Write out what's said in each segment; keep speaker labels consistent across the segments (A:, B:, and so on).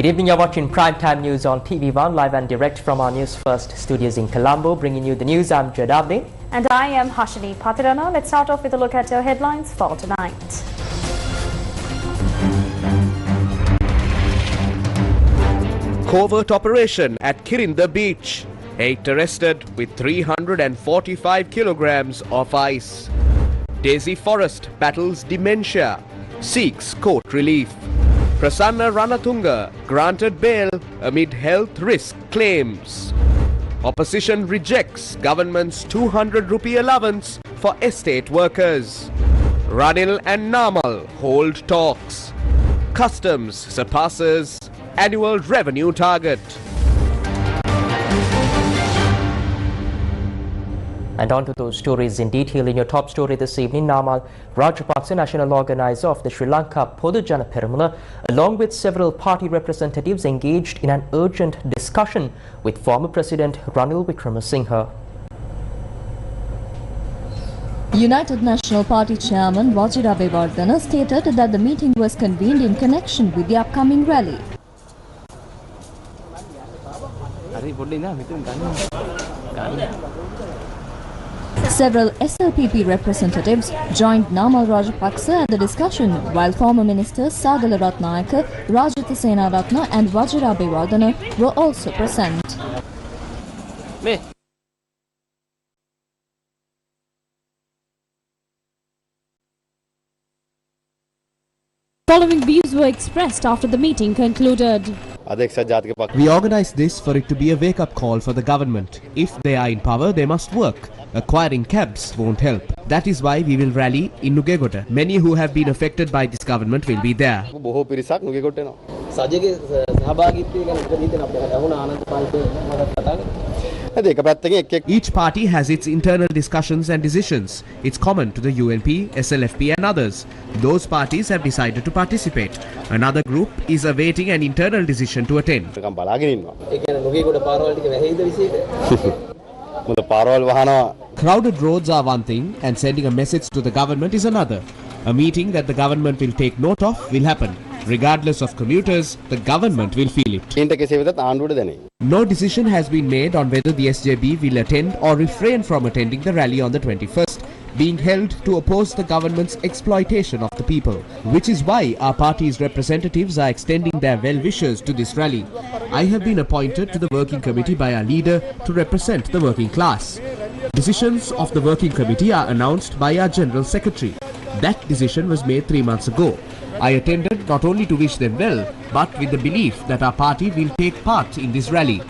A: Good evening, you're watching Primetime News on TV1, live and direct from our Newsfirst studios in Colombo. Bringing you the news, I'm Jadabdi.
B: And I am Hashini Patirana. Let's start off with a look at your headlines for tonight.
C: Covert operation at Kirinda beach. 8 arrested with 345 kilograms of ice. Daisy Forest battles dementia. Seeks court relief. Prasanna Ranatunga granted bail amid health risk claims. Opposition rejects government's 200 rupee allowance for estate workers. Ranil and Namal hold talks. Customs surpasses annual revenue target.
A: And on to those stories in detail. In your top story this evening, Namal Rajapaksa, national organizer of the Sri Lanka Podujana Peramula, along with several party representatives, engaged in an urgent discussion with former President Ranil Wickremesinghe.
D: United National Party Chairman Vajira Bewardhana stated that the meeting was convened in connection with the upcoming rally. Several SLPP representatives joined Namal Rajapaksa at the discussion, while former ministers Sagala Ratnayaka, Rajatha Senaratna and Vajira Bewardhana were also present. Following views were expressed after the meeting concluded.
E: We organized this for it to be a wake-up call for the government. If they are in power, they must work. Acquiring cabs won't help. That is why we will rally in Nugegota. Many who have been affected by this government will be there. Each party has its internal discussions and decisions. It's common to the UNP, SLFP and others. Those parties have decided to participate. Another group is awaiting an internal decision to attend. Crowded roads are one thing and sending a message to the government is another. A meeting that the government will take note of will happen. Regardless of commuters, the government will feel it. No decision has been made on whether the SJB will attend or refrain from attending the rally on the 21st, being held to oppose the government's exploitation of the people, which is why our party's representatives are extending their well wishes to this rally. I have been appointed to the working committee by our leader to represent the working class. Decisions of the working committee are announced by our General Secretary. That decision was made 3 months ago. I attended not only to wish them well, but with the belief that our party will take part in this rally.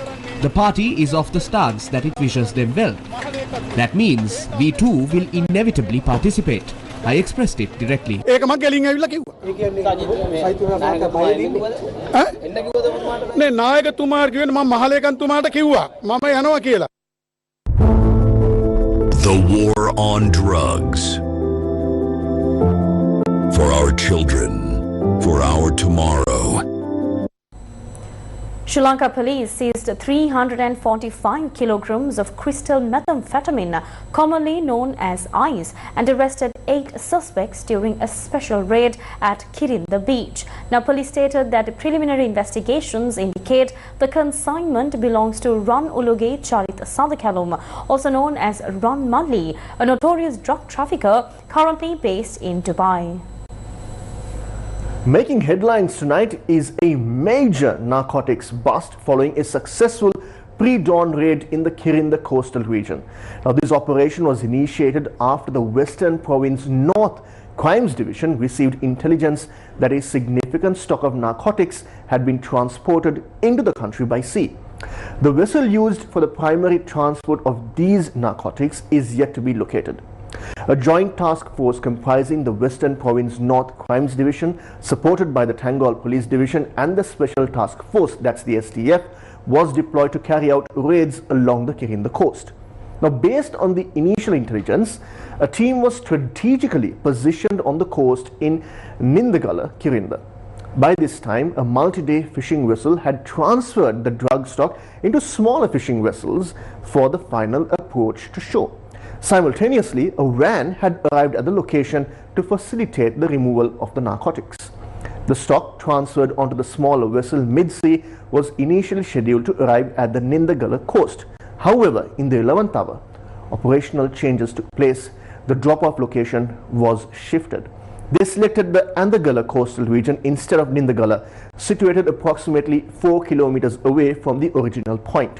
E: The party is of the stance that it wishes them well. That means we too will inevitably participate. I expressed it directly.
F: The war on drugs. For our children, for our tomorrow.
B: Sri Lanka police seized 345 kilograms of crystal methamphetamine, commonly known as ice, and arrested 8 suspects during a special raid at Kirinda beach. Now, police stated that preliminary investigations indicate the consignment belongs to Ran Uluge Charit Sadakalum, also known as Ran Malli, a notorious drug trafficker currently based in Dubai.
G: Making headlines tonight is a major narcotics bust following a successful pre-dawn raid in the Kirinda coastal region. Now, this operation was initiated after the Western Province North Crimes Division received intelligence that a significant stock of narcotics had been transported into the country by sea. The vessel used for the primary transport of these narcotics is yet to be located. A joint task force comprising the Western Province North Crimes Division, supported by the Tangol Police Division and the Special Task Force, that's the STF, was deployed to carry out raids along the Kirinda coast. Now, based on the initial intelligence, a team was strategically positioned on the coast in Nindagala, Kirinda. By this time, a multi-day fishing vessel had transferred the drug stock into smaller fishing vessels for the final approach to shore. Simultaneously, a van had arrived at the location to facilitate the removal of the narcotics. The stock, transferred onto the smaller vessel mid-sea, was initially scheduled to arrive at the Nindagala coast. However, in the 11th hour, operational changes took place. The drop-off location was shifted. They selected the Andagala coastal region instead of Nindagala, situated approximately 4 kilometers away from the original point.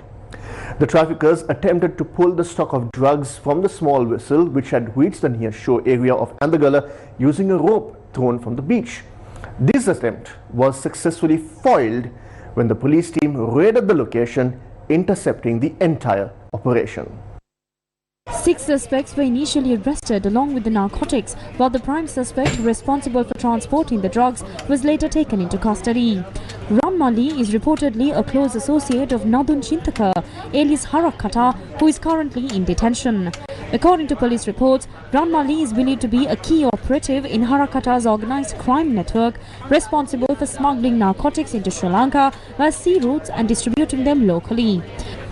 G: The traffickers attempted to pull the stock of drugs from the small vessel, which had reached the near shore area of Andagala, using a rope thrown from the beach. This attempt was successfully foiled when the police team raided the location, intercepting the entire operation.
H: 6 suspects were initially arrested along with the narcotics, while the prime suspect responsible for transporting the drugs was later taken into custody. Ranmali is reportedly a close associate of Nadun Chintaka, alias Harakata, who is currently in detention. According to police reports, Ranmali is believed to be a key operative in Harakata's organized crime network, responsible for smuggling narcotics into Sri Lanka via sea routes and distributing them locally.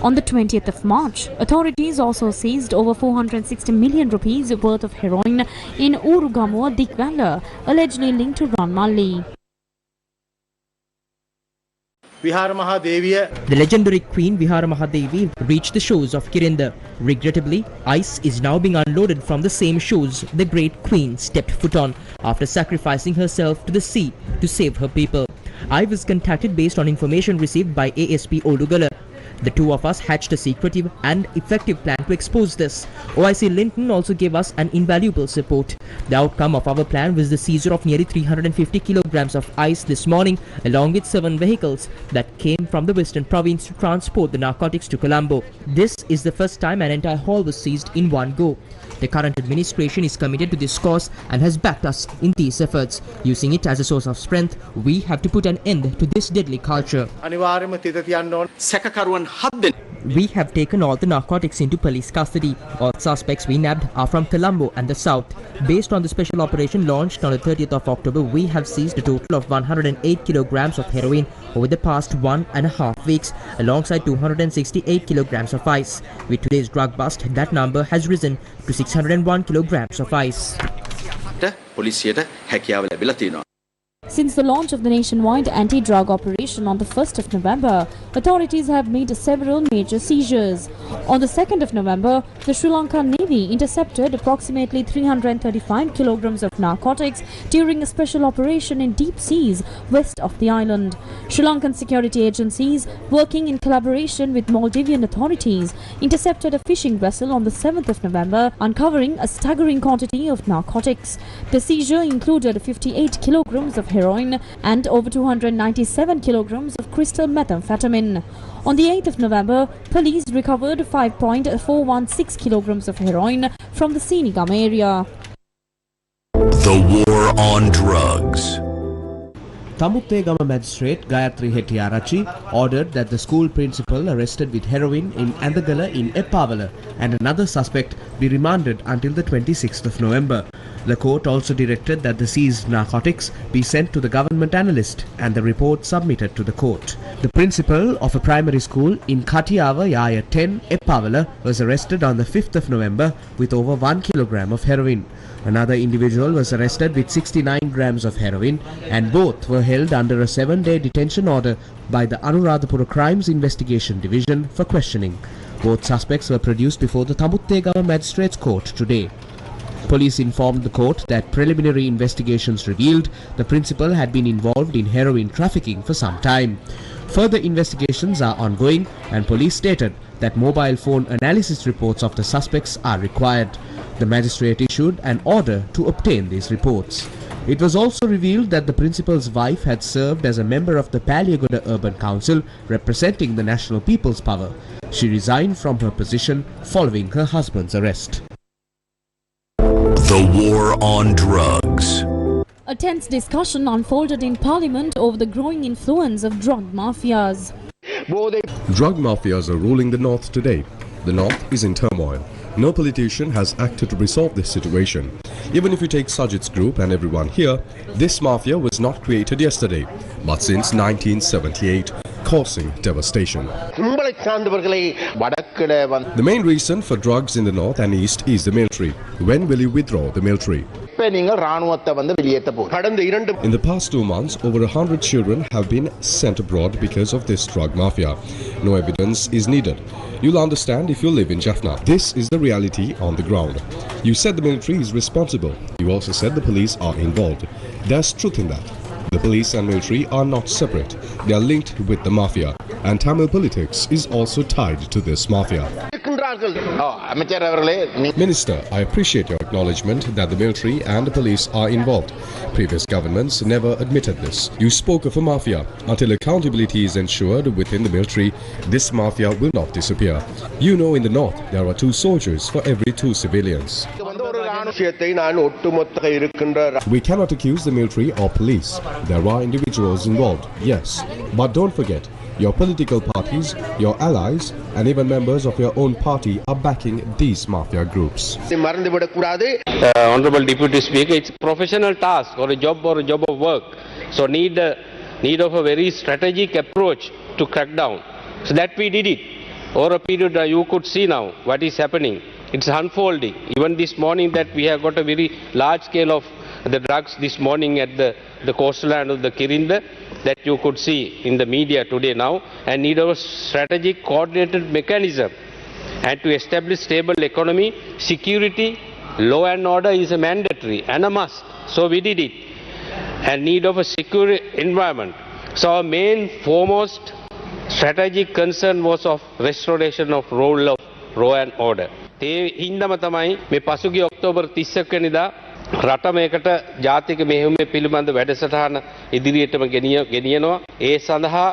H: On the 20th of March, authorities also seized over 460 million rupees worth of heroin in Urugamua Dikwala, allegedly linked to Ranmali.
A: The legendary Queen Vihara Mahadevi reached the shores of Kirinda. Regrettably, ice is now being unloaded from the same shores the great Queen stepped foot on after sacrificing herself to the sea to save her people. I was contacted based on information received by ASP Olugala. The two of us hatched a secretive and effective plan to expose this. OIC Linton also gave us an invaluable support. The outcome of our plan was the seizure of nearly 350 kilograms of ice this morning, along with 7 vehicles that came from the western province to transport the narcotics to Colombo. This is the first time an entire haul was seized in one go. The current administration is committed to this cause and has backed us in these efforts. Using it as a source of strength, we have to put an end to this deadly culture. We have taken all the narcotics into police custody. All suspects we nabbed are from Colombo and the south. Based on the special operation launched on the 30th of October, we have seized a total of 108 kilograms of heroin over the past 1.5 weeks, alongside 268 kilograms of ice. With today's drug bust, that number has risen to 601 kilograms of ice.
H: Since the launch of the nationwide anti-drug operation on the 1st of November, authorities have made several major seizures. On the 2nd of November, the Sri Lanka Navy intercepted approximately 335 kilograms of narcotics during a special operation in deep seas west of the island. Sri Lankan security agencies, working in collaboration with Maldivian authorities, intercepted a fishing vessel on the 7th of November, uncovering a staggering quantity of narcotics. The seizure included 58 kilograms of heroin and over 297 kilograms of crystal methamphetamine. On the 8th of November, police recovered 5.416 kilograms of heroin from the Sinigam area.
F: The war on drugs.
E: Tamuttegama magistrate Gayatri Hettiarachchi ordered that the school principal arrested with heroin in Andagala in Eppavala and another suspect be remanded until the 26th of November. The court also directed that the seized narcotics be sent to the government analyst and the report submitted to the court. The principal of a primary school in Katiava Yaya 10, Eppavala, was arrested on the 5th of November with over 1 kilogram of heroin. Another individual was arrested with 69 grams of heroin, and both were held under a 7-day detention order by the Anuradhapura Crimes Investigation Division for questioning. Both suspects were produced before the Tamuttegama Magistrates Court today. Police informed the court that preliminary investigations revealed the principal had been involved in heroin trafficking for some time. Further investigations are ongoing, and police stated that mobile phone analysis reports of the suspects are required. The magistrate issued an order to obtain these reports. It was also revealed that the principal's wife had served as a member of the Paliagoda Urban Council representing the National People's Power. She resigned from her position following her husband's arrest.
F: The war on drugs.
H: A tense discussion unfolded in Parliament over the growing influence of drug mafias.
I: Drug mafias are ruling the North today. The North is in turmoil. No politician has acted to resolve this situation. Even if you take Sajid's group and everyone here, this mafia was not created yesterday, but since 1978, causing devastation. The main reason for drugs in the North and East is the military. When will you withdraw the military? In the past 2 months, over 100 children have been sent abroad because of this drug mafia. No evidence is needed. You'll understand if you live in Jaffna. This is the reality on the ground. You said the military is responsible. You also said the police are involved. There's truth in that. The police and military are not separate. They are linked with the mafia. And Tamil politics is also tied to this mafia. Minister, I appreciate your acknowledgement that the military and the police are involved. Previous governments never admitted this. You spoke of a mafia. Until accountability is ensured within the military, this mafia will not disappear. You know, in the north, there are 2 soldiers for every 2 civilians. We cannot accuse the military or police. There are individuals involved, yes. But don't forget, your political parties, your allies, and even members of your own party are backing these mafia groups.
J: Honorable Deputy Speaker, it's a professional task or a job of work. So need of a very strategic approach to crack down. So that we did it. Over a period, you could see now what is happening. It's unfolding. Even this morning that we have got a very large scale of the drugs this morning at the coastal land of the Kirinda that you could see in the media today now, and need a strategic coordinated mechanism. And to establish stable economy, security, law and order is a mandatory and a must. So we did it. And need of a secure environment. So our main foremost strategic concern was of restoration of role of law and order. ඒ හින්දාම තමයි මේ පසුගිය October 30 වෙනිදා රට මේකට ජාතික මෙහෙයුමේ පිළිබඳ වැඩසටහන ඉදිරියටම ගෙනියනවා. ඒ සඳහා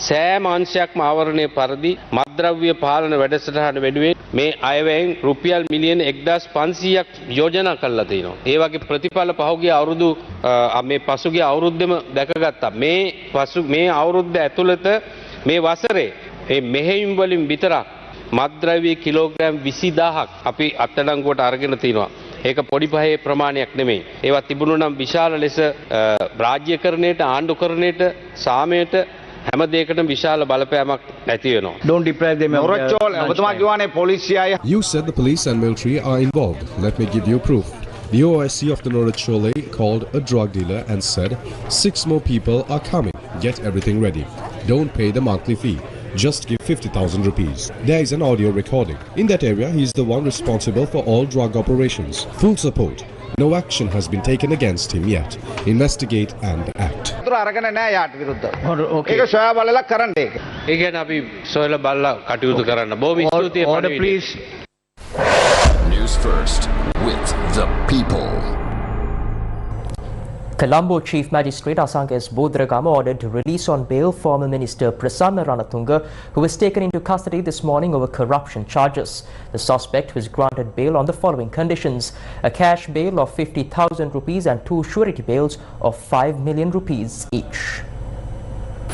J: සෑම අංශයක්ම ආවරණය පරිදි මත්ද්‍රව්‍ය පාලන වැඩසටහන වෙනුවෙන් මේ අයවැයෙන් රුපියල් මිලියන 1500ක් යෝජනා කරලා තියෙනවා. ඒ වගේ ප්‍රතිඵල පහුගිය අවුරුදු මේ පසුගිය අවුරුද්දෙම දැකගත්තා. මේ අවුරුද්ද ඇතුළත මේ වසරේ මේ මෙහෙයුම් වලින් විතරක් මත්ද්‍රව්‍ය කිලෝග්‍රෑම් 20000ක් අපි අත්අඩංගුවට අරගෙන තිනවා. ඒක පොඩි පහේ ප්‍රමාණයක් නෙමෙයි. ඒවා තිබුණු නම් විශාල ලෙස රාජ්‍යකරණයට ආණ්ඩුකරණයට සාමයට හැම දෙයකටම විශාල බලපෑමක් ඇති වෙනවා.
K: Don't deprive them of
I: You said the police and military are involved. Let me give you proof. The OIC of the Norachole called a drug dealer and said 6 more people are coming. Get everything ready. Don't pay the monthly fee. Just give 50,000 rupees. There is an audio recording. In that area, he is the one responsible for all drug operations. Full support. No action has been taken against him yet. Investigate and act.
J: Order, please.
F: News first with the people.
A: Colombo Chief Magistrate Asanges Bodragama ordered to release on bail former Minister Prasanna Ranatunga, who was taken into custody this morning over corruption charges. The suspect was granted bail on the following conditions: a cash bail of 50,000 rupees and 2 surety bails of 5 million rupees each.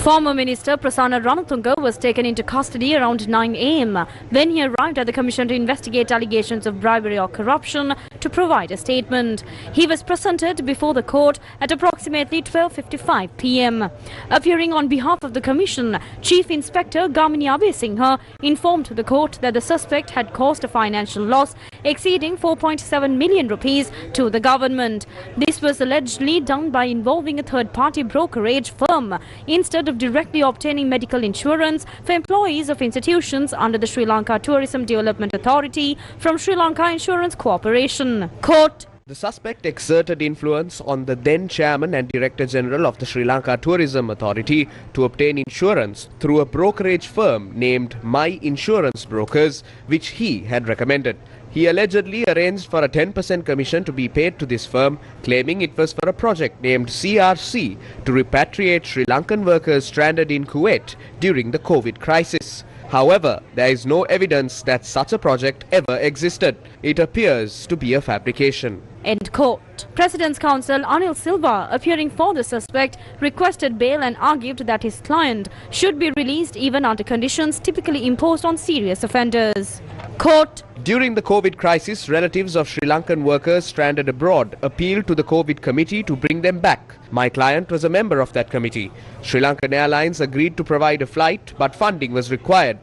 B: Former Minister Prasanna Ranatunga was taken into custody around 9 a.m. when he arrived at the Commission to investigate allegations of bribery or corruption to provide a statement. He was presented before the court at approximately 12:55 p.m. Appearing on behalf of the Commission, Chief Inspector Gamini Abesingha informed the court that the suspect had caused a financial loss exceeding 4.7 million rupees to the government. This was allegedly done by involving a third-party brokerage firm instead of directly obtaining medical insurance for employees of institutions under the Sri Lanka Tourism Development Authority from Sri Lanka Insurance Corporation. Court.
C: The suspect exerted influence on the then chairman and director general of the Sri Lanka Tourism Authority to obtain insurance through a brokerage firm named My Insurance Brokers, which he had recommended. He allegedly arranged for a 10% commission to be paid to this firm, claiming it was for a project named CRC to repatriate Sri Lankan workers stranded in Kuwait during the COVID crisis. However, there is no evidence that such a project ever existed. It appears to be a fabrication.
B: End quote. President's counsel Anil Silva, appearing for the suspect, requested bail and argued that his client should be released even under conditions typically imposed on serious offenders. Court.
C: During the COVID crisis, relatives of Sri Lankan workers stranded abroad appealed to the COVID committee to bring them back. My client was a member of that committee. Sri Lankan Airlines agreed to provide a flight, but funding was required.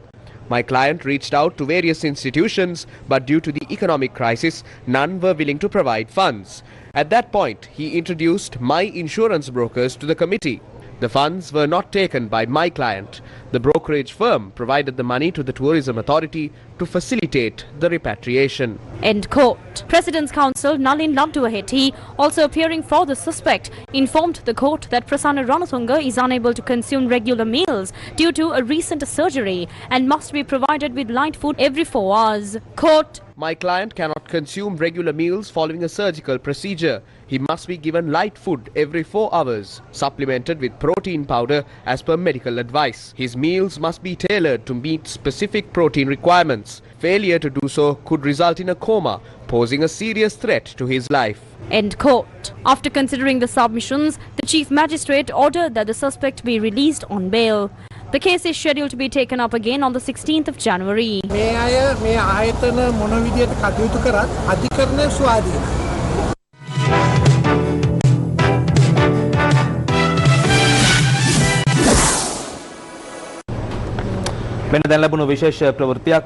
C: My client reached out to various institutions, but due to the economic crisis, none were willing to provide funds. At that point, he introduced my insurance brokers to the committee. The funds were not taken by my client. The brokerage firm provided the money to the Tourism Authority to facilitate the repatriation.
H: End quote. President's Counsel Nalin Ladduaheti, also appearing for the suspect, informed the court that Prasanna Ranatunga is unable to consume regular meals due to a recent surgery and must be provided with light food every 4 hours. Court.
C: My client cannot consume regular meals following a surgical procedure. He must be given light food every 4 hours, supplemented with protein powder as per medical advice. His meals must be tailored to meet specific protein requirements. Failure to do so could result in a coma, posing a serious threat to his life.
H: End quote. After considering the submissions, the Chief Magistrate ordered that the suspect be released on bail. The case is scheduled to be taken up again on the 16th of January.
K: මෙන්න දැන් ලැබුණු විශේෂ ප්‍රවෘත්තියක්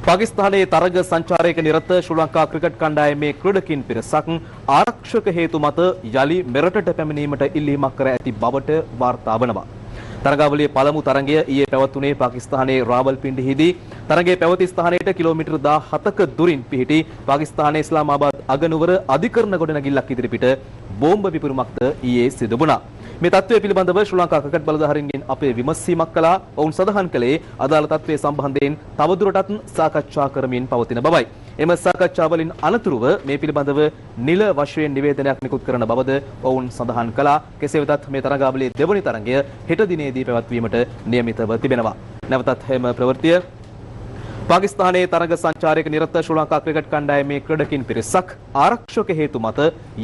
K: පාකිස්තානයේ තරග සංචාරයක නිරත ශ්‍රී Lanka cricket කණ්ඩායමේ ක්‍රීඩකින් පිරිසක් ආරක්ෂක හේතු මත යලි මෙරටට පැමිණීමට ඉල්ලීමක් කර ඇති බවට වාර්තා වනවා. තරගාවලියේ පළමු තරගය ඊයේ පැවතුනේ පාකිස්තානයේ රාවල්පින්ඩිහිදී. තරගයේ පැවති ස්ථානයට කිලෝමීටර් 17ක දුරින් පිහිටි පාකිස්තානයේ ඉස්ලාමාබාද් අගනුවර අධිකරණ ගොඩනැගිල්ලක් ඉදිරිපිට බෝම්බ විපුරුමක්ද ඊයේ සිදු වුණා. මේ තත්ත්වය පිළිබඳව ශ්‍රී ලංකා ක්‍රිකට් බලධාරීන්ගෙන් අපේ විමසීමක් කළා. ඔවුන් සඳහන් කළේ අදාළ තත්ත්වයේ සම්බන්ධයෙන් තවදුරටත් සාකච්ඡා කරමින් පවතින බවයි. එම සාකච්ඡාවලින් අනතුරුව මේ පිළිබඳව නිල වශයෙන් නිවේදනයක් නිකුත් කරන බවද ඔවුන් සඳහන් කළා. කෙසේ වෙතත් මේ තරගාවලියේ දෙවනි තරගය හෙට දිනේදී පැවැත්වීමට නියමිතව තිබෙනවා. නැවතත් එම ප්‍රවෘත්තිය පාකිස්තානයේ තරග සංචාරයක නිරත ශ්‍රී ලංකා ක්‍රිකට් කණ්ඩායමේ ක්‍රීඩකින් පිරිසක් ආරක්ෂක හේතු මත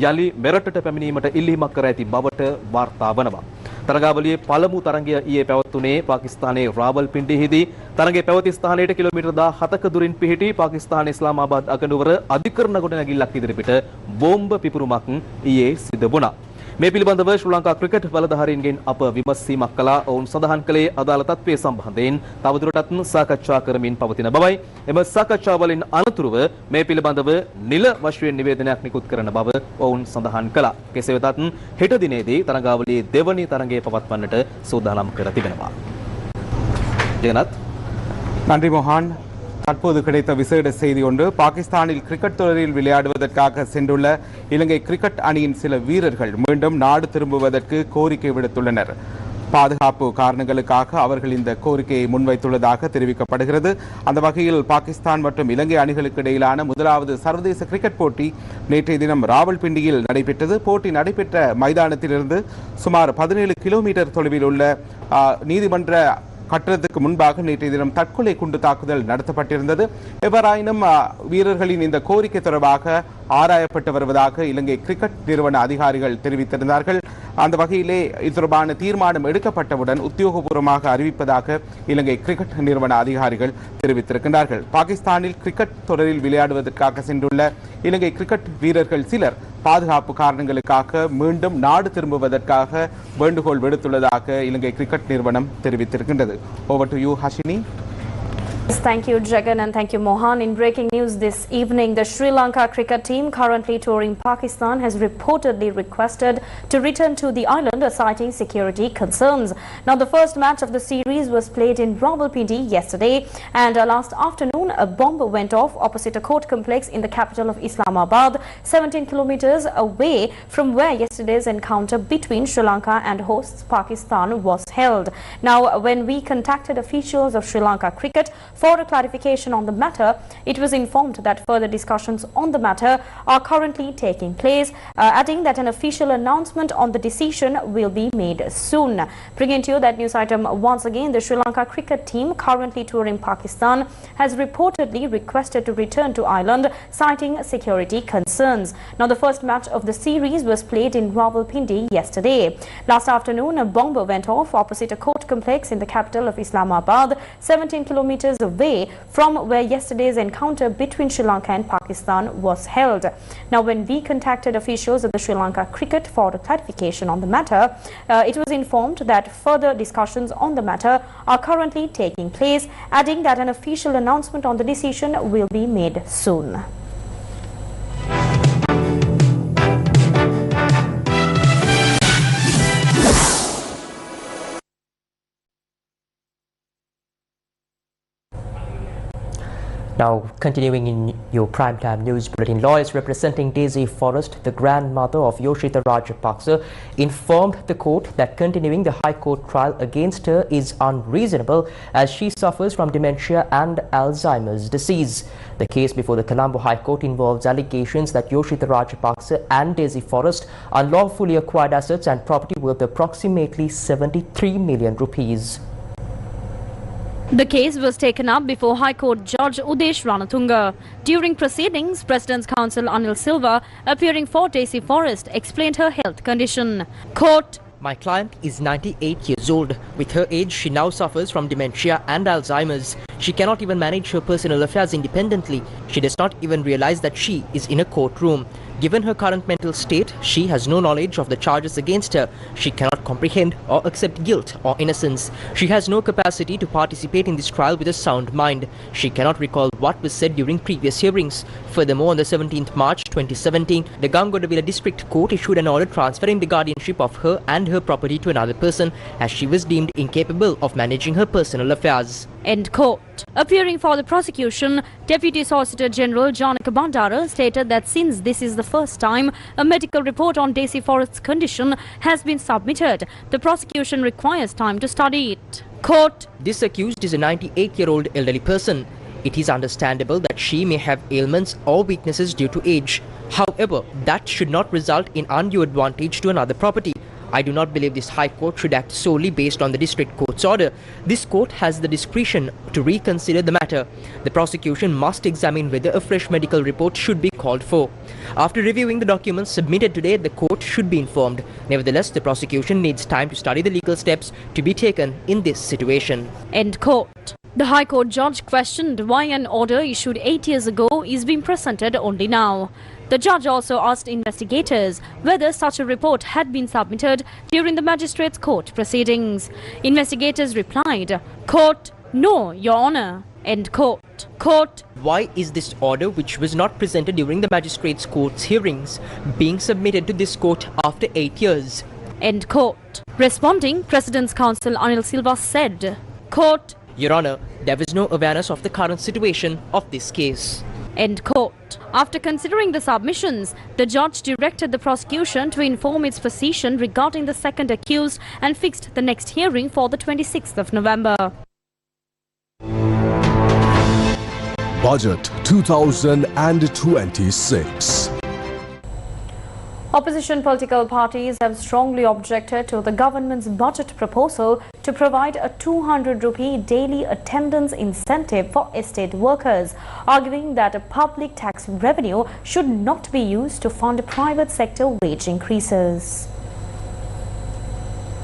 K: යලි මෙරටට පැමිණීමට ඉල්ලීමක් කර ඇති බවට වාර්තා වනවා. තරගාවලියේ පළමු තරගය ඊයේ පැවැත්වුනේ පාකිස්තානයේ රාවල්පින්ඩිහිදී. තරගයේ පැවති ස්ථානයට කිලෝමීටර් 17ක දුරින් පිහිටි පාකිස්තානයේ ඉස්ලාමාබාද් අගනුවර අධිකරණ ගොඩනැගිල්ලක් ඉදිරිපිට බෝම්බ පිපුරුමක් ඊයේ සිදු වුණා. මේ පිළිබඳව ශ්‍රී ලංකා ක්‍රිකට් බලධාරීන්ගෙන් අප විමසීමක් කළා. ඔවුන් සඳහන් කළේ අදාළ තත්ත්වයේ සම්බන්ධයෙන් තවදුරටත් සාකච්ඡා කරමින් පවතින බවයි. එම සාකච්ඡාවලින් අනතුරුව මේ පිළිබඳව නිල වශයෙන් නිවේදනයක් නිකුත් කරන බව ඔවුන් සඳහන් කළා. කෙසේ වෙතත් හෙට දිනේදී තරගාවලියේ දෙවනි තරගය පවත්වන්නට සූදානම් කර තිබෙනවා. ජයනත්
L: நன்றி மோகன். தற்போது கிடைத்த விசேட செய்தி ஒன்று, பாகிஸ்தானில் கிரிக்கெட் தொடரில் விளையாடுவதற்காக சென்றுள்ள இலங்கை கிரிக்கெட் அணியின் சில வீரர்கள் மீண்டும் நாடு திரும்புவதற்கு கோரிக்கை விடுத்துள்ளனர். பாதுகாப்பு காரணங்களுக்காக அவர்கள் இந்த கோரிக்கையை முன்வைத்துள்ளதாக தெரிவிக்கப்படுகிறது. அந்த வகையில் பாகிஸ்தான் மற்றும் இலங்கை அணிகளுக்கு இடையிலான முதலாவது சர்வதேச கிரிக்கெட் போட்டி நேற்றைய தினம் ராவல்பிண்டியில் நடைபெற்றது. போட்டி நடைபெற்ற மைதானத்திலிருந்து சுமார் 17 கிலோமீட்டர் தொலைவில் உள்ள நீதிமன்ற கட்டடத்துக்கு முன்பாக நேற்றைய தினம் தற்கொலை குண்டு தாக்குதல் நடத்தப்பட்டிருந்தது. எவ்வாறாயினும் வீரர்களின் இந்த கோரிக்கை தொடர்பாக ஆராயப்பட்டு வருவதாக இலங்கை கிரிக்கெட் நிறுவன அதிகாரிகள் தெரிவித்திருந்தார்கள். அந்த வகையிலே இது தொடர்பான தீர்மானம் எடுக்கப்பட்டவுடன் உத்தியோகபூர்வமாக அறிவிப்பதாக இலங்கை கிரிக்கெட் நிறுவன அதிகாரிகள் தெரிவித்திருக்கின்றார்கள். பாகிஸ்தானில் கிரிக்கெட் தொடரில் விளையாடுவதற்காக சென்றுள்ள இலங்கை கிரிக்கெட் வீரர்கள் சிலர் பாதுகாப்பு காரணங்களுக்காக மீண்டும் நாடு திரும்புவதற்காக வேண்டுகோள் விடுத்துள்ளதாக இலங்கை கிரிக்கெட் நிறுவனம் தெரிவித்திருக்கின்றது. Over to you, Hashini.
B: Thank you, Jagan, and thank you, Mohan. In breaking news this evening, the Sri Lanka cricket team currently touring Pakistan has reportedly requested to return to the island, citing security concerns. Now, the first match of the series was played in Rawalpindi yesterday, and last afternoon, a bomb went off opposite a court complex in the capital of Islamabad, 17 kilometers away from where yesterday's encounter between Sri Lanka and hosts Pakistan was held. Now, when we contacted officials of Sri Lanka cricket for a clarification on the matter, it was informed that further discussions on the matter are currently taking place, adding that an official announcement on the decision will be made soon. Bringing to you that news item once again, the Sri Lanka cricket team currently touring Pakistan has reported reportedly requested to return to Ireland, citing security concerns. Now, the first match of the series was played in Rawalpindi yesterday. Last afternoon, a bomber went off opposite a court complex in the capital of Islamabad, 17 kilometers away from where yesterday's encounter between Sri Lanka and Pakistan was held. Now, when we contacted officials of the Sri Lanka cricket for a clarification on the matter, it was informed that further discussions on the matter are currently taking place, adding that an official announcement on the decision will be made soon.
A: Now, continuing in your primetime news bulletin, lawyers representing Daisy Forrest, the grandmother of Yoshita Rajapaksa, informed the court that continuing the High Court trial against her is unreasonable as she suffers from dementia and Alzheimer's disease. The case before the Colombo High Court involves allegations that Yoshita Rajapaksa and Daisy Forrest unlawfully acquired assets and property worth approximately 73 million rupees.
H: The case was taken up before High Court Judge Udesh Ranatunga. During proceedings, President's Counsel Anil Silva, appearing for Daisy Forrest, explained her health condition. Court:
A: My client is 98 years old. With her age, she now suffers from dementia and Alzheimer's. She cannot even manage her personal affairs independently. She does not even realize that she is in a courtroom. Given her current mental state, she has no knowledge of the charges against her. She cannot comprehend or accept guilt or innocence. She has no capacity to participate in this trial with a sound mind. She cannot recall what was said during previous hearings. Furthermore, on the 17th March 2017, the Gangodavila District Court issued an order transferring the guardianship of her and her property to another person as she was deemed incapable of managing her personal affairs.
H: End court. Appearing for the prosecution, Deputy Solicitor General Janaka Bandara stated that since this is the first time a medical report on Daisy Forrest's condition has been submitted, the prosecution requires time to study it. Court:
A: This accused is a 98-year-old elderly person. It is understandable that she may have ailments or weaknesses due to age. However, that should not result in undue advantage to another property. I do not believe this High Court should act solely based on the District Court's order. This court has the discretion to reconsider the matter. The prosecution must examine whether a fresh medical report should be called for. After reviewing the documents submitted today, the court should be informed. Nevertheless, the prosecution needs time to study the legal steps to be taken in this situation.
H: End court. The High Court judge questioned why an order issued 8 years ago is being presented only now. The judge also asked investigators whether such a report had been submitted during the magistrate's court proceedings. Investigators replied, Court: No, Your Honour. End court. Court:
A: Why is this order, which was not presented during the magistrate's court's hearings, being submitted to this court after 8 years?
H: End court. Responding, President's Counsel Anil Silva said, Court:
A: Your Honour, there was no awareness of the current situation of this case.
H: End court. After considering the submissions, the judge directed the prosecution to inform its position regarding the second accused and fixed the next hearing for the 26th of November.
F: Budget 2026.
B: Opposition political parties have strongly objected to the government's budget proposal to provide a 200 rupee daily attendance incentive for estate workers, arguing that a public tax revenue should not be used to fund private sector wage increases.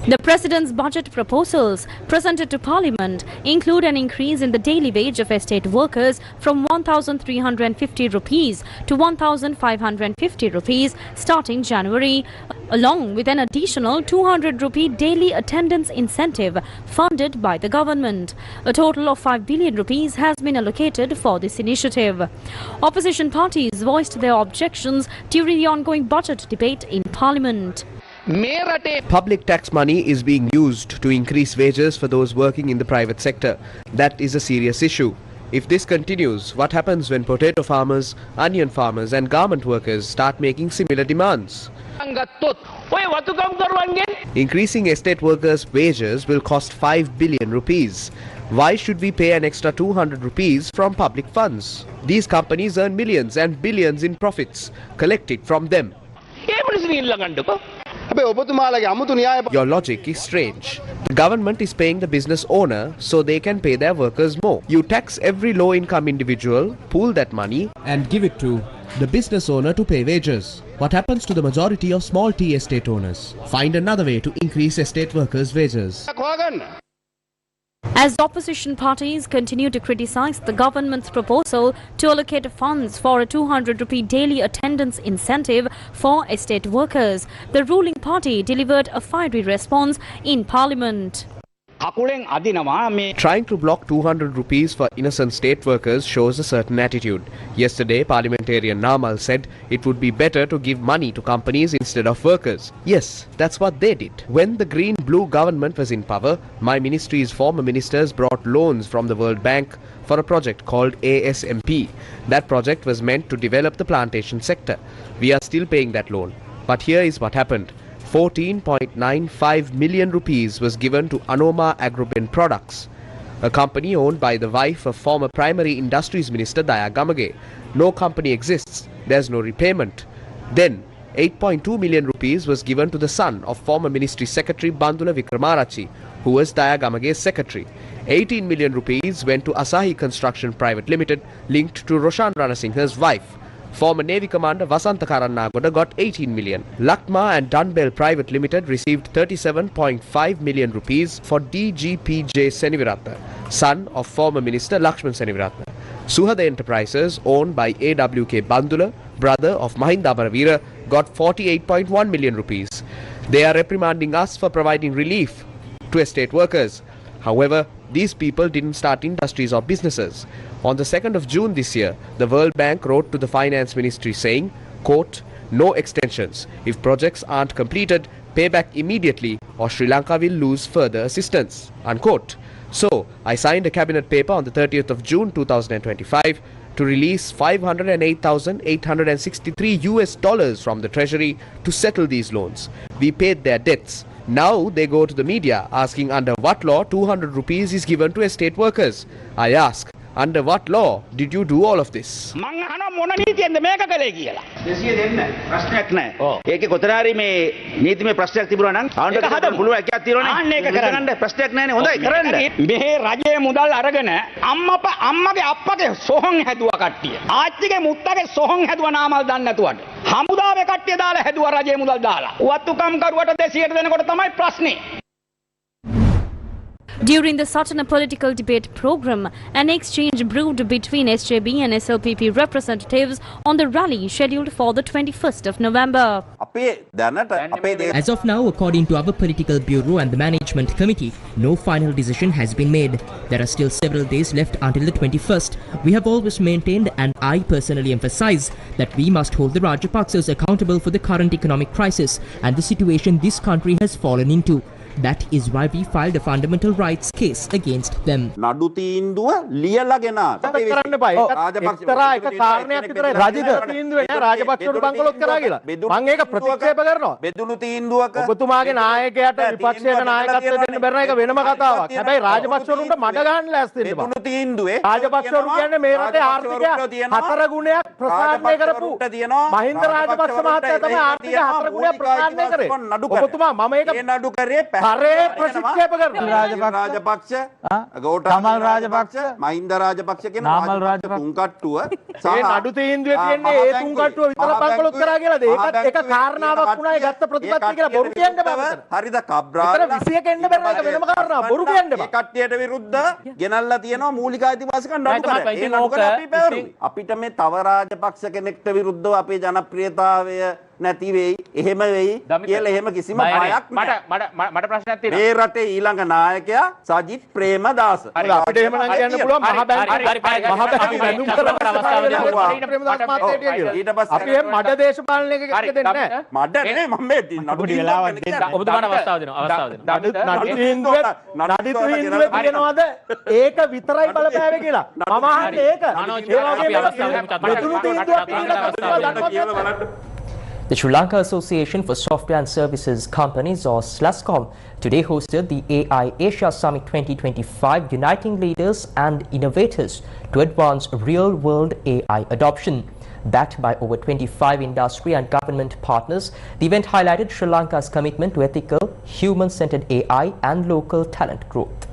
H: The President's budget proposals presented to Parliament include an increase in the daily wage of estate workers from 1,350 rupees to 1,550 rupees starting January, along with an additional 200 rupee daily attendance incentive funded by the government. A total of 5 billion rupees has been allocated for this initiative. Opposition parties voiced their objections during the ongoing budget debate in Parliament.
C: Public tax money is being used to increase wages for those working in the private sector. That is a serious issue. If this continues, what happens when potato farmers, onion farmers and garment workers start making similar demands? Increasing estate workers' wages will cost 5 billion rupees. Why should we pay an extra 200 rupees from public funds? These companies earn millions and billions in profits collected from them. Your logic is strange. The government is paying the business owner so they can pay their workers more. You tax every low-income individual, pool that money
E: and give it to the business owner to pay wages. What happens to the majority of small tea estate owners? Find another way to increase estate workers' wages.
H: As opposition parties continue to criticize the government's proposal to allocate funds for a 200 rupee daily attendance incentive for estate workers, the ruling party delivered a fiery response in parliament.
C: Trying to block 200 rupees for innocent state workers shows a certain attitude. Yesterday, parliamentarian Namal said it would be better to give money to companies instead of workers. Yes, that's what they did. When the green-blue government was in power, my ministry's former ministers brought loans from the World Bank for a project called ASMP. That project was meant to develop the plantation sector. We are still paying that loan. But here is what happened. 14.95 million rupees was given to Anoma Agroben Products, a company owned by the wife of former Primary Industries Minister Daya Gamage. No company exists, there's no repayment. Then 8.2 million rupees was given to the son of former Ministry Secretary Bandula Wickremarachi, who was Daya Gamage's secretary. 18 million rupees went to Asahi Construction Private Limited, linked to Roshan Ranasinghe's wife. Former Navy Commander Vasantha Karannagoda got 18 million. Lakma and Dunbell Private Limited received 37.5 million rupees for DGPJ Seniviratna, son of former Minister Lakshman Seniviratna. Suhada Enterprises, owned by AWK Bandula, brother of Mahinda Amaravira, got 48.1 million rupees. They are reprimanding us for providing relief to estate workers. However, these people didn't start industries or businesses. On the 2nd of June this year, the World Bank wrote to the Finance Ministry saying, quote, no extensions. If projects aren't completed, pay back immediately or Sri Lanka will lose further assistance, unquote. So, I signed a cabinet paper on the 30th of June 2025 to release $508,863 from the Treasury to settle these loans. We paid their debts. Now they go to the media asking under what law 200 rupees is given to estate workers. I ask, under what law did you do all of this?
H: During the Satana political debate program, an exchange brewed between SJB and SLPP representatives on the rally scheduled for the 21st of November.
M: As of now, according to our political bureau and the management committee, no final decision has been made. There are still several days left until the 21st. We have always maintained, and I personally emphasize, that we must hold the Rajapaksas accountable for the current economic crisis and the situation this country has fallen into. That is why we filed a fundamental rights case against them.
N: Rajapaksa, Kamal Rajapaksa, Mahinda Rajapaksa කියන තුන්කට්ටුව සහ නඩු තීන්දුවේ තියන්නේ ඒ තුන්කට්ටුව විතර බංකොලොත් කරා කියලාද ඒකත් එක කාරණාවක් වුණා ඒ ගත්ත ප්‍රතිපත්තිය කියලා බොරු කියන්න බෑ හරිද කබ්‍රාල් 21 එන්න බෑ ඒක වෙනම කාරණාවක් බොරු කියන්න බෑ ඒ කට්ටියට විරුද්ධ ගෙනල්ලා තියෙනවා මූලික අයිතිවාසිකම් නඩු කරලා ඒ නඩු කරලා අපි පැවරුයි අපිට මේ තව රාජපක්ෂ කෙනෙක්ට විරුද්ධව අපේ ජනප්‍රියතාවය නැති වෙයි එහෙම වෙයි කියලා එහෙම කිසිම බයක් මට ප්‍රශ්නයක් තියෙනවා මේ රටේ ඊළඟ නායකයා සජිත් ප්‍රේමදාස අපිට එහෙම නම් කියන්න පුළුවන් මහ බැංකුවේ බැඳුම් කරන අවස්ථාවදී ප්‍රේමදාස මහත්තයා කියලා ඊට පස්සේ අපි එහෙම මඩ දේශපාලනයක දෙන්නේ නැහැ මඩ නෙමෙයි මම මේ නඩු දීලාවක් දෙන්න ඔබතුමාට අවස්ථාව දෙනවා නඩු තීන්දුවේ තියෙනවද ඒක විතරයි බලපෑවේ කියලා මම අහන්නේ ඒක
A: The Sri Lanka Association for Software and Services Companies, or SLASCOM, today hosted the AI Asia Summit 2025, uniting leaders and innovators to advance real-world AI adoption. backed by over 25 industry and government partners. The event highlighted Sri Lanka's commitment to ethical, human-centered AI and local talent growth.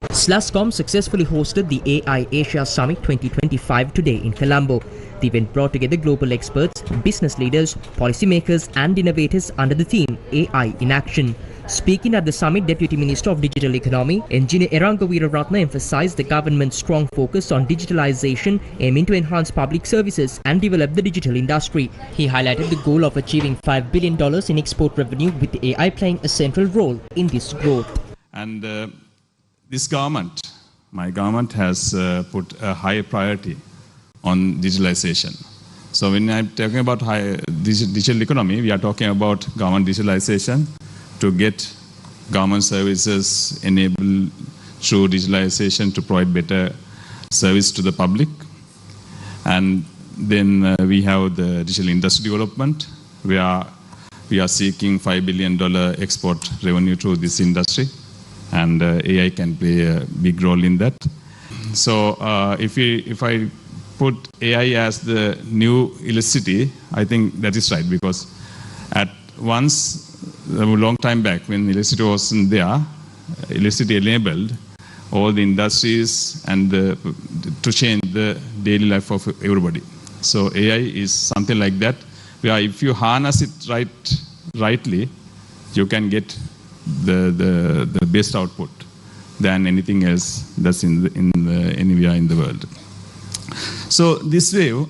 M: SLASCOM successfully hosted the AI Asia Summit 2025 today in Colombo. The event brought together global experts, business leaders, policymakers and innovators under the theme AI in Action. Speaking at the summit, Deputy Minister of Digital Economy, Engineer Eranga Weeraratna, emphasized the government's strong focus on digitalization, aiming to enhance public services and develop the digital industry. He highlighted the goal of achieving $5 billion in export revenue, with AI playing a central role in this growth.
O: And this government, my government, has put a high priority on digitalization. So when I'm talking about high digital economy, we are talking about government digitalization to get government services enabled through digitalization to provide better service to the public. And then we have the digital industry development. We are seeking $5 billion export revenue through this industry, and AI can play a big role in that. So if I put AI as the new electricity, I think that is right, because at once, a long time back when electricity wasn't there, electricity enabled all the industries and to change the daily life of everybody. So AI is something like that, where if you harness it rightly, you can get the best output than anything else that's anywhere in the world. So this way,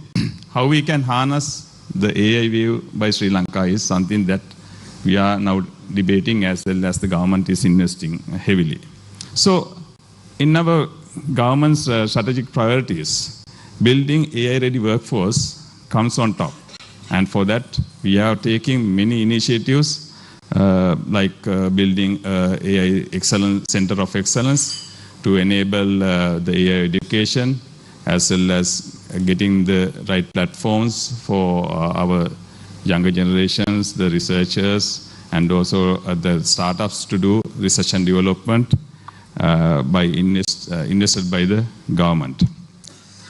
O: how we can harness the AI wave by Sri Lanka is something that we are now debating, as well as the government is investing heavily. So in our government's strategic priorities, building AI-ready workforce comes on top. And for that, we are taking many initiatives, like building AI Center of Excellence to enable the AI education, as well as getting the right platforms for our younger generations, the researchers, and also the startups to do research and development invested by the government.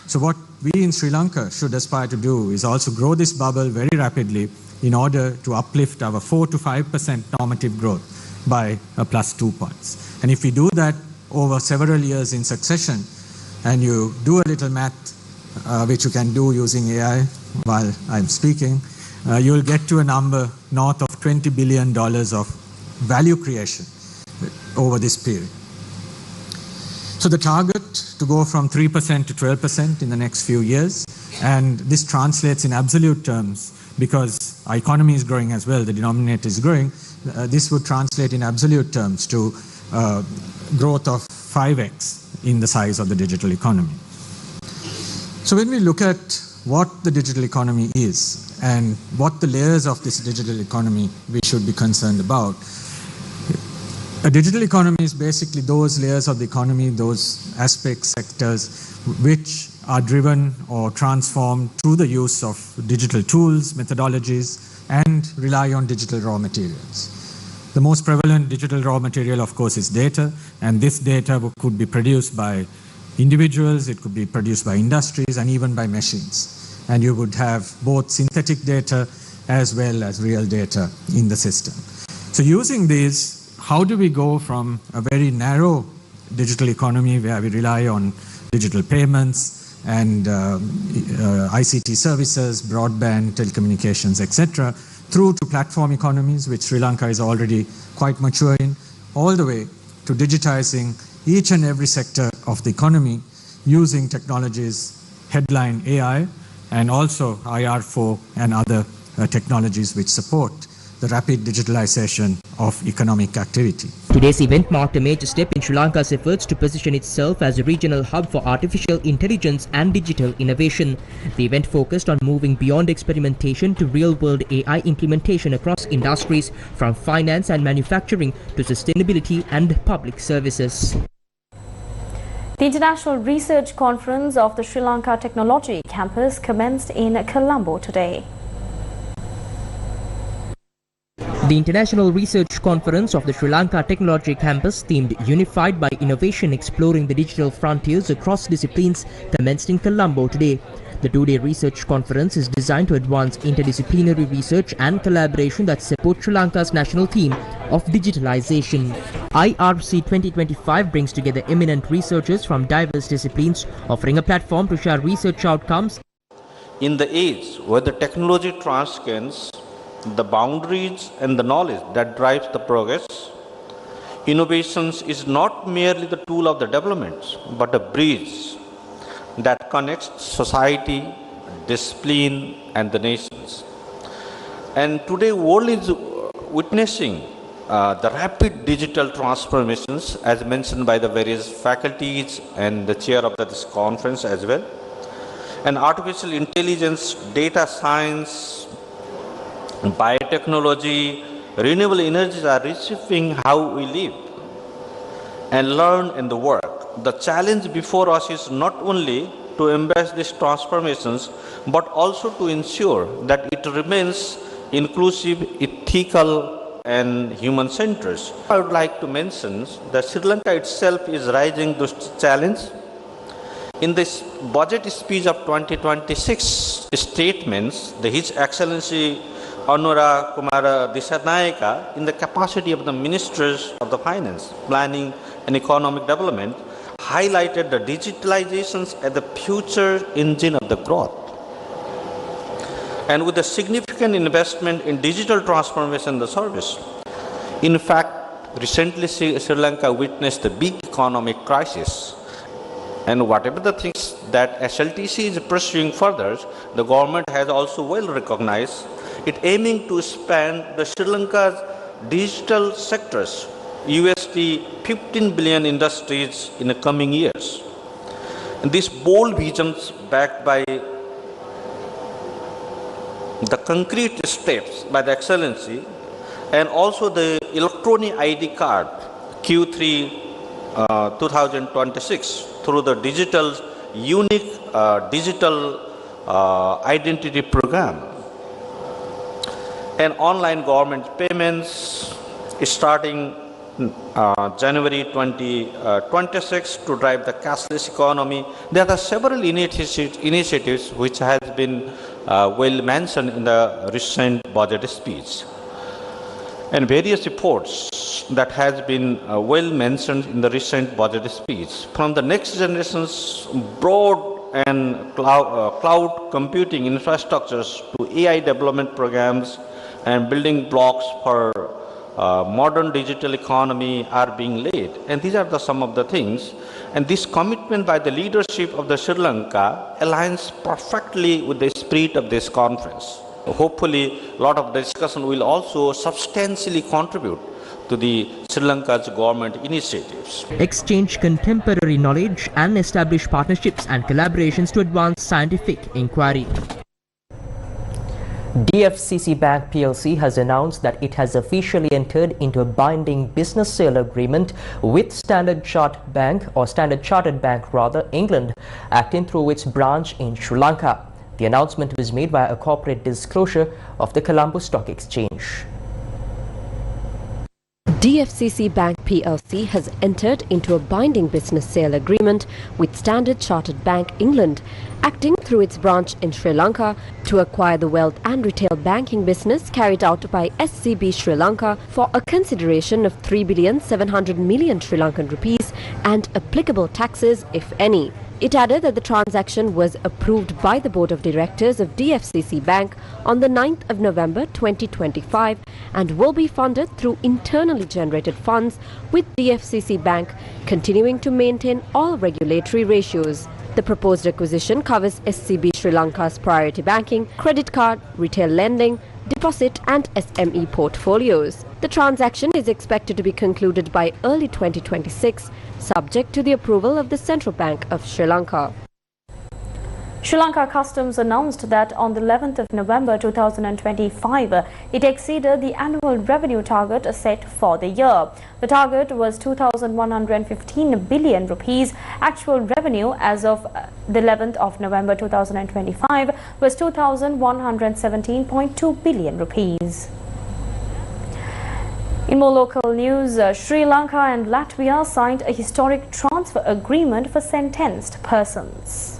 P: So what we in Sri Lanka should aspire to do is also grow this bubble very rapidly in order to uplift our 4 to 5% normative growth by a +2 points. And if we do that over several years in succession, and you do a little math, which you can do using AI while I'm speaking, you'll get to a number north of $20 billion of value creation over this period. So the target to go from 3% to 12% in the next few years, and this translates in absolute terms, because our economy is growing as well, the denominator is growing, this would translate in absolute terms to growth of 5x in the size of the digital economy. So when we look at what the digital economy is and what the layers of this digital economy we should be concerned about, a digital economy is basically those layers of the economy, those aspects, sectors, which are driven or transformed through the use of digital tools, methodologies, and rely on digital raw materials. The most prevalent digital raw material, of course, is data, and this data could be produced by individuals, it could be produced by industries, and even by machines. And you would have both synthetic data as well as real data in the system. So using these, how do we go from a very narrow digital economy where we rely on digital payments and ICT services, broadband, telecommunications, etc., through to platform economies, which Sri Lanka is already quite mature in, all the way to digitizing each and every sector of the economy using technologies, headline AI, and also IR4 and other technologies which support the rapid digitalization of economic activity.
M: Today's event marked a major step in Sri Lanka's efforts to position itself as a regional hub for artificial intelligence and digital innovation. The event focused on moving beyond experimentation to real-world AI implementation across industries, from finance and manufacturing to sustainability and public services.
B: The International Research Conference of the Sri Lanka Technology Campus commenced in Colombo today.
M: The International Research Conference of the Sri Lanka Technology Campus, themed Unified by Innovation Exploring the Digital Frontiers Across Disciplines, commenced in Colombo today. The two-day research conference is designed to advance interdisciplinary research and collaboration that support Sri Lanka's national theme of digitalization. IRC 2025 brings together eminent researchers from diverse disciplines, offering a platform to share research outcomes.
Q: In the age where the technology transcends the boundaries and the knowledge that drives the progress, innovations is not merely the tool of the development, but a bridge that connects society, discipline, and the nations. And today, world is witnessing the rapid digital transformations, as mentioned by the various faculties and the chair of this conference as well. And artificial intelligence, data science, biotechnology, renewable energies are reshaping how we live and learn and the work. The challenge before us is not only to embrace these transformations, but also to ensure that it remains inclusive, ethical, and human-centered. I would like to mention that Sri Lanka itself is rising to this challenge. In this budget speech of 2026 statements, His Excellency Anura Kumara Dissanayaka, in the capacity of the Ministers of the Finance, Planning and Economic Development, highlighted the digitalizations as the future engine of the growth. And with a significant investment in digital transformation in the service. In fact, recently Sri Lanka witnessed a big economic crisis. And whatever the things that SLTC is pursuing further, the government has also well recognized it aiming to expand the Sri Lanka's digital sectors, USD 15 billion industries in the coming years. And these bold visions backed by the concrete steps by the Excellency and also the electronic ID card Q3 2026 through the digital unique digital identity program and online government payments starting January 2026 to drive the cashless economy. There are several initiatives which has been well mentioned in the recent budget speech, and various reports that has been well mentioned in the recent budget speech, from the next generation's broad and cloud computing infrastructures to AI development programs and building blocks for modern digital economy are being laid. And these are some of the things. And this commitment by the leadership of the Sri Lanka aligns perfectly with the spirit of this conference. Hopefully, a lot of discussion will also substantially contribute to the Sri Lanka's government initiatives.
M: Exchange contemporary knowledge and establish partnerships and collaborations to advance scientific inquiry.
A: DFCC Bank PLC has announced that it has officially entered into a binding business sale agreement with Standard Chartered Bank, England, acting through its branch in Sri Lanka. The announcement was made via a corporate disclosure of the Colombo Stock Exchange.
R: DFCC Bank PLC has entered into a binding business sale agreement with Standard Chartered Bank, England, acting through its branch in Sri Lanka to acquire the wealth and retail banking business carried out by SCB Sri Lanka for a consideration of 3,700 million Sri Lankan rupees and applicable taxes, if any. It added that the transaction was approved by the Board of Directors of DFCC Bank on the 9th of November 2025 and will be funded through internally generated funds, with DFCC Bank continuing to maintain all regulatory ratios. The proposed acquisition covers SCB Sri Lanka's priority banking, credit card, retail lending, deposit and SME portfolios. The transaction is expected to be concluded by early 2026, subject to the approval of the Central Bank of Sri Lanka.
B: Sri Lanka Customs announced that on the 11th of November 2025, it exceeded the annual revenue target set for the year. The target was 2,115 billion rupees. Actual revenue as of the 11th of November 2025 was 2,117.2 billion rupees. In more local news, Sri Lanka and Latvia signed a historic transfer agreement for sentenced persons.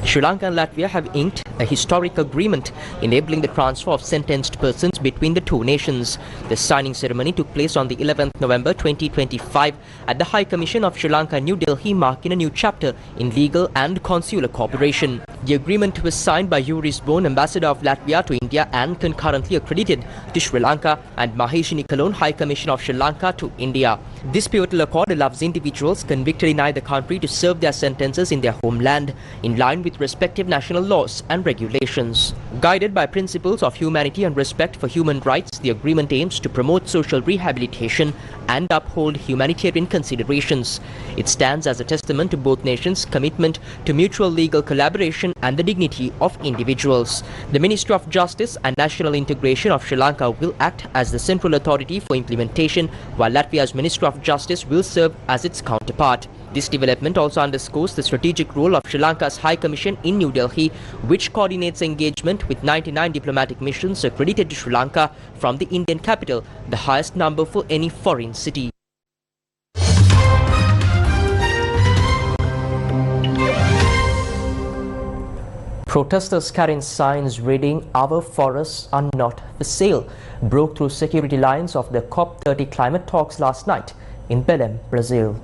A: Sri Lanka and Latvia have inked a historic agreement enabling the transfer of sentenced persons between the two nations. The signing ceremony took place on the 11th November 2025 at the High Commission of Sri Lanka, New Delhi, marking a new chapter in legal and consular cooperation. The agreement was signed by Juris Bone, Ambassador of Latvia to India and concurrently accredited to Sri Lanka, and Maheshini Kalon, High Commission of Sri Lanka to India. This pivotal accord allows individuals convicted in either country to serve their sentences in their homeland in line with respective national laws and regulations. Guided by principles of humanity and respect for human rights, the agreement aims to promote social rehabilitation and uphold humanitarian considerations. It stands as a testament to both nations' commitment to mutual legal collaboration and the dignity of individuals. The Ministry of Justice and National Integration of Sri Lanka will act as the central authority for implementation, while Latvia's Ministry of Justice will serve as its counterpart. This development also underscores the strategic role of Sri Lanka's High Commission in New Delhi, which coordinates engagement with 99 diplomatic missions accredited to Sri Lanka from the Indian capital, the highest number for any foreign city. Protesters carrying signs reading "Our forests are not for sale" broke through security lines of the COP30 climate talks last night in Belém, Brazil.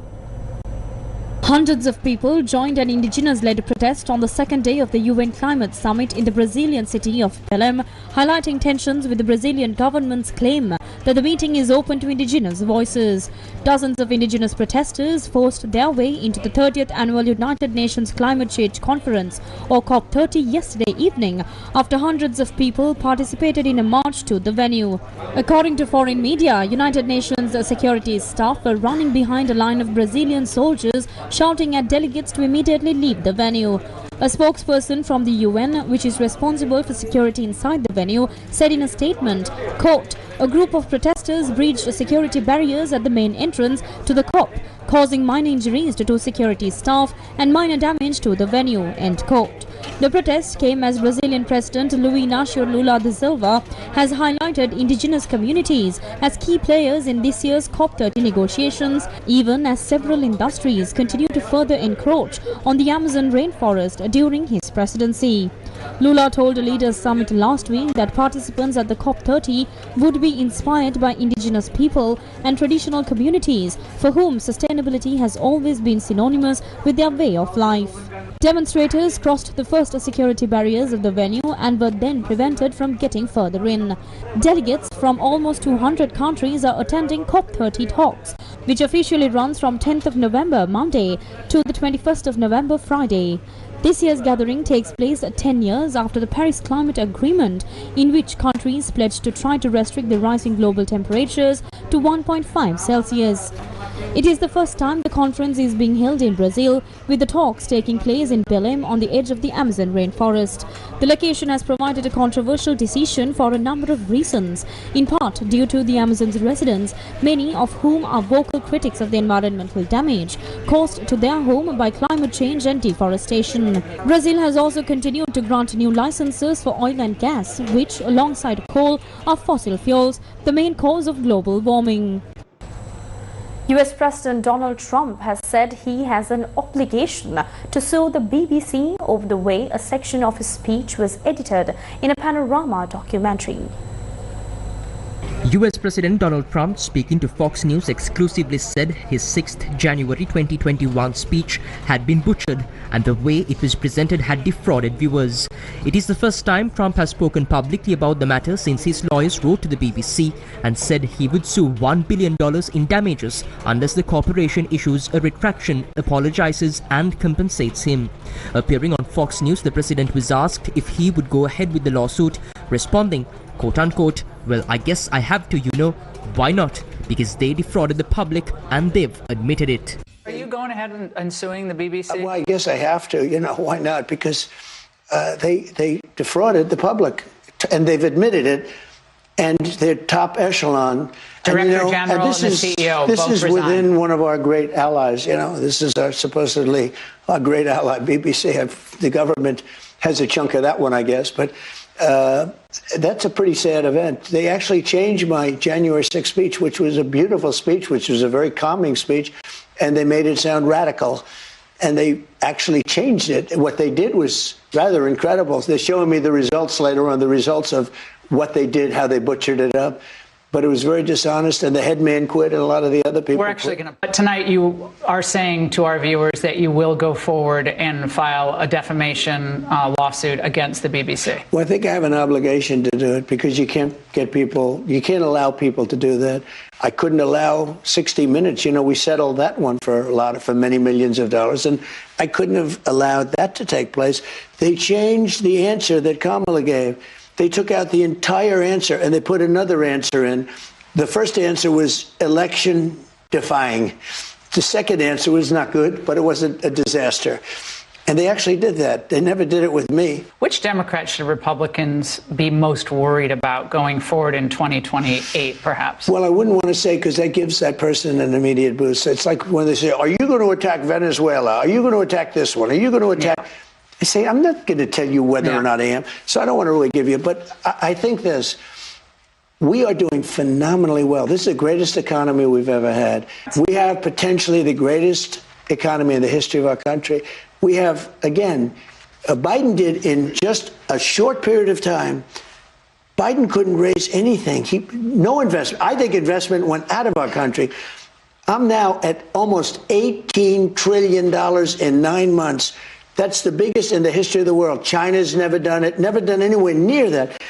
H: Hundreds of people joined an indigenous-led protest on the second day of the UN Climate Summit in the Brazilian city of Belém, highlighting tensions with the Brazilian government's claim that the meeting is open to indigenous voices. Dozens of indigenous protesters forced their way into the 30th Annual United Nations Climate Change Conference, or COP30, yesterday evening, after hundreds of people participated in a march to the venue. According to foreign media, United Nations security staff were running behind a line of Brazilian soldiers, shouting at delegates to immediately leave the venue. A spokesperson from the UN, which is responsible for security inside the venue, said in a statement, quote, "A group of protesters breached security barriers at the main entrance to the COP, causing minor injuries to two security staff and minor damage to the venue," end quote. The protest came as Brazilian President Luiz Inácio Lula da Silva has highlighted indigenous communities as key players in this year's COP30 negotiations, even as several industries continue to further encroach on the Amazon rainforest during his presidency. Lula told a leaders' summit last week that participants at the COP30 would be inspired by indigenous people and traditional communities for whom sustainability has always been synonymous with their way of life. Demonstrators crossed the first security barriers of the venue and were then prevented from getting further in. Delegates from almost 200 countries are attending COP30 talks, which officially runs from 10th of November, Monday, to the 21st of November, Friday. This year's gathering takes place 10 years after the Paris Climate Agreement, in which countries pledged to try to restrict the rising global temperatures to 1.5 Celsius. It is the first time the conference is being held in Brazil, with the talks taking place in Belém on the edge of the Amazon rainforest. The location has provided a controversial decision for a number of reasons, in part due to the Amazon's residents, many of whom are vocal critics of the environmental damage caused to their home by climate change and deforestation. Brazil has also continued to grant new licenses for oil and gas, which, alongside coal, are fossil fuels, the main cause of global warming.
B: US President Donald Trump has said he has an obligation to sue the BBC over the way a section of his speech was edited in a Panorama documentary.
M: US President Donald Trump, speaking to Fox News, exclusively said his 6th January 2021 speech had been butchered and the way it was presented had defrauded viewers. It is the first time Trump has spoken publicly about the matter since his lawyers wrote to the BBC and said he would sue $1 billion in damages unless the corporation issues a retraction, apologizes and compensates him. Appearing on Fox News, the president was asked if he would go ahead with the lawsuit, responding, quote-unquote, "Well, I guess I have to, why not? Because they defrauded the public and they've admitted it."
S: Are you going ahead and suing the BBC?
T: Well, I guess I have to, why not? Because they defrauded the public and they've admitted it, and they're top echelon.
S: Director General and the CEO
T: This
S: both
T: is
S: resigned.
T: within one of our great allies, this is supposedly our great ally, BBC. The government has a chunk of that one, I guess, but That's a pretty sad event. They actually changed my January 6th speech, which was a beautiful speech, which was a very calming speech, and they made it sound radical. And they actually changed it. What they did was rather incredible. They're showing me the results later on, the results of what they did, how they butchered it up. But it was very dishonest, and the head man quit, and a lot of the other people
S: We're actually going to... Tonight, you are saying to our viewers that you will go forward and file a defamation lawsuit against the BBC.
T: Well, I think I have an obligation to do it because you can't allow people to do that. I couldn't allow 60 Minutes. You know, we settled that one for many millions of dollars, and I couldn't have allowed that to take place. They changed the answer that Kamala gave. They took out the entire answer and they put another answer in. The first answer was election defying. The second answer was not good, but it wasn't a disaster. And they actually did that. They never did it with me.
S: Which Democrats should Republicans be most worried about going forward in 2028, perhaps?
T: Well, I wouldn't want to say, because that gives that person an immediate boost. It's like when they say, are you going to attack Venezuela? Are you going to attack this one? Are you going to attack... Yeah. I say, I'm not going to tell you whether or not I am, so I don't want to really give you, but I think this. We are doing phenomenally well. This is the greatest economy we've ever had. We have potentially the greatest economy in the history of our country. We have, again, Biden did in just a short period of time. Biden couldn't raise anything. No investment. I think investment went out of our country. I'm now at almost $18 trillion in 9 months. That's the biggest in the history of the world. China's never done it, never done anywhere near that.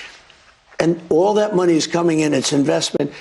T: And all that money is coming in, it's investment.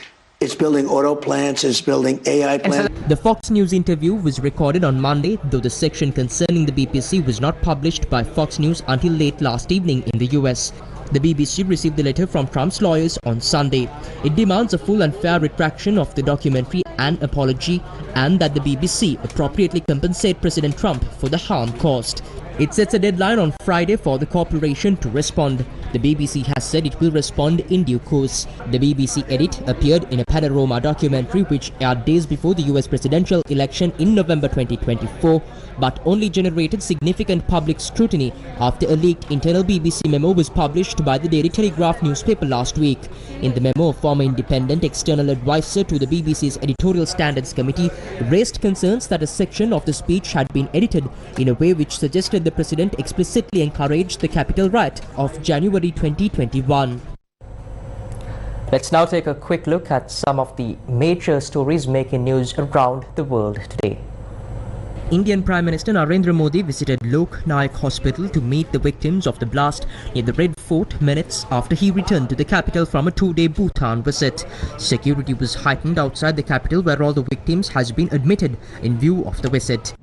T: It's building auto plants, it's building AI plants.
M: The Fox News interview was recorded on Monday, though the section concerning the BBC was not published by Fox News until late last evening in the US. The BBC received the letter from Trump's lawyers on Sunday. It demands a full and fair retraction of the documentary and apology, and that the BBC appropriately compensate President Trump for the harm caused. It sets a deadline on Friday for the corporation to respond. The BBC has said it will respond in due course. The BBC edit appeared in a Panorama documentary which aired days before the US presidential election in November 2024, but only generated significant public scrutiny after a leaked internal BBC memo was published by the Daily Telegraph newspaper last week. In the memo, a former independent external advisor to the BBC's Editorial Standards Committee raised concerns that a section of the speech had been edited in a way which suggested the president explicitly encouraged the Capitol riot of January 2021.
A: Let's now take a quick look at some of the major stories making news around the world today.
M: Indian Prime Minister Narendra Modi visited Lok Nayak Hospital to meet the victims of the blast near the Red Fort minutes after he returned to the capital from a two-day Bhutan visit. Security was heightened outside the capital where all the victims has been admitted in view of the visit.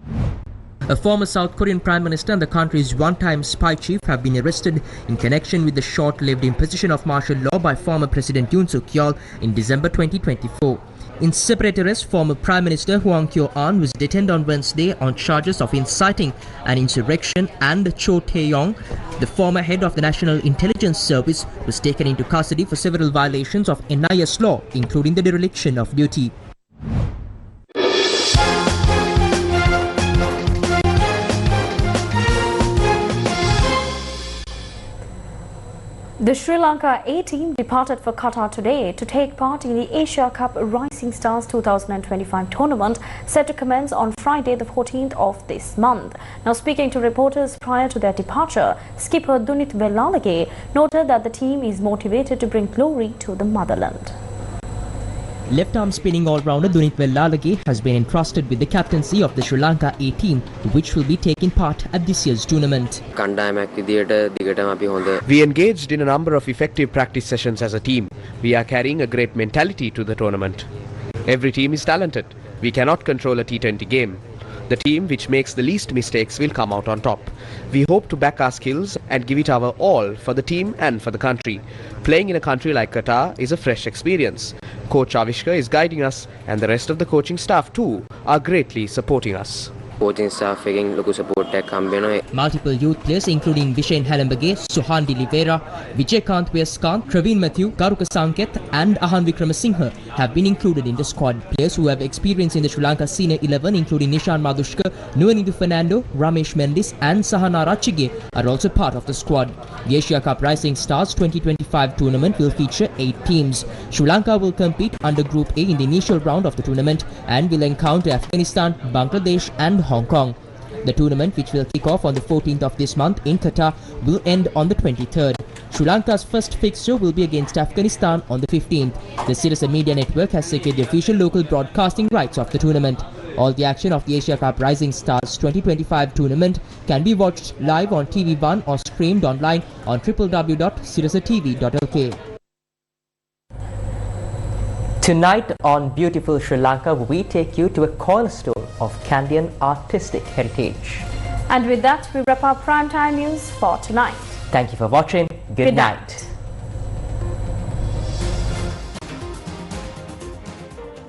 M: A former South Korean Prime Minister and the country's one-time spy chief have been arrested in connection with the short-lived imposition of martial law by former President Yoon Suk-yeol in December 2024. In separate arrest, former Prime Minister Hwang Kyo-ahn was detained on Wednesday on charges of inciting an insurrection, and Cho Tae-yong, the former head of the National Intelligence Service, was taken into custody for several violations of NIS law, including the dereliction of duty.
B: The Sri Lanka A team departed for Qatar today to take part in the Asia Cup Rising Stars 2025 tournament set to commence on Friday the 14th of this month. Now, speaking to reporters prior to their departure, skipper Dunith Vellalage noted that the team is motivated to bring glory to the motherland.
M: Left-arm spinning all-rounder Dunith Vellalage has been entrusted with the captaincy of the Sri Lanka A team, which will be taking part at this year's tournament.
C: We engaged in a number of effective practice sessions as a team. We are carrying a great mentality to the tournament. Every team is talented. We cannot control a T20 game. The team which makes the least mistakes will come out on top. We hope to back our skills and give it our all for the team and for the country. Playing in a country like Qatar is a fresh experience. Coach Avishka is guiding us, and the rest of the coaching staff too are greatly supporting us.
U: coaching staff එකෙන් ලොකු support එකක් හම්බ වෙනවා.
M: Multiple youth players including Vishen Halambage, Suhan Dilivera, Vijaykanth Weskant, Praveen Matthew, Garuka Sanketh and Ahan Vikramasinghe have been included in the squad. Players who have experience in the Sri Lanka Senior 11 including Nishan Madhushka, Nuwanindu Fernando, Ramesh Mendis and Sahana Rachige are also part of the squad. The Asia Cup Rising Stars 2025 tournament will feature 8 teams. Sri Lanka will compete under Group A in the initial round of the tournament and will encounter Afghanistan, Bangladesh and Hong Kong. The tournament, which will kick off on the 14th of this month in Qatar, will end on the 23rd. Sri Lanka's first fixture will be against Afghanistan on the 15th. The Sirasa Media Network has secured the official local broadcasting rights of the tournament. All the action of the Asia Cup Rising Stars 2025 tournament can be watched live on TV1 or streamed online on www.sirasatv.lk.
A: Tonight on beautiful Sri Lanka, we take you to a cornerstone of Kandyan artistic heritage.
B: And with that, we wrap up primetime news for tonight.
A: Thank you for watching. Good night.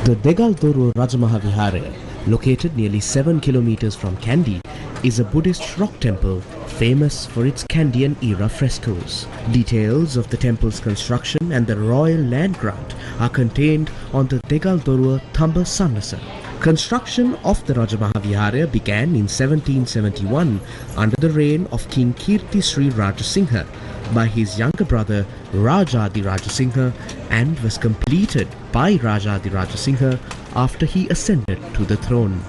E: The Degaldoru Rajamaha Vihara, located nearly 7 kilometers from Kandy, is a Buddhist rock temple famous for its Kandyan era frescoes. Details of the temple's construction and the royal land grant are contained on the Degaldoru Thamba Sannasa. Construction of the Rajamaha Vihara began in 1771 under the reign of King Kirti Sri Rajasinghe by his younger brother Rajadi Rajasinghe and was completed by Rajadi Rajasinghe after he ascended to the throne.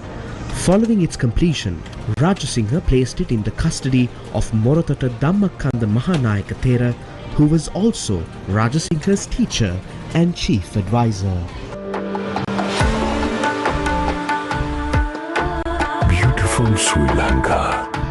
E: Following its completion, Rajasinghe placed it in the custody of Moratata Dhammakanda Mahanayaka Thera, who was also Rajasinghe's teacher and chief advisor.
F: Beautiful Sri Lanka.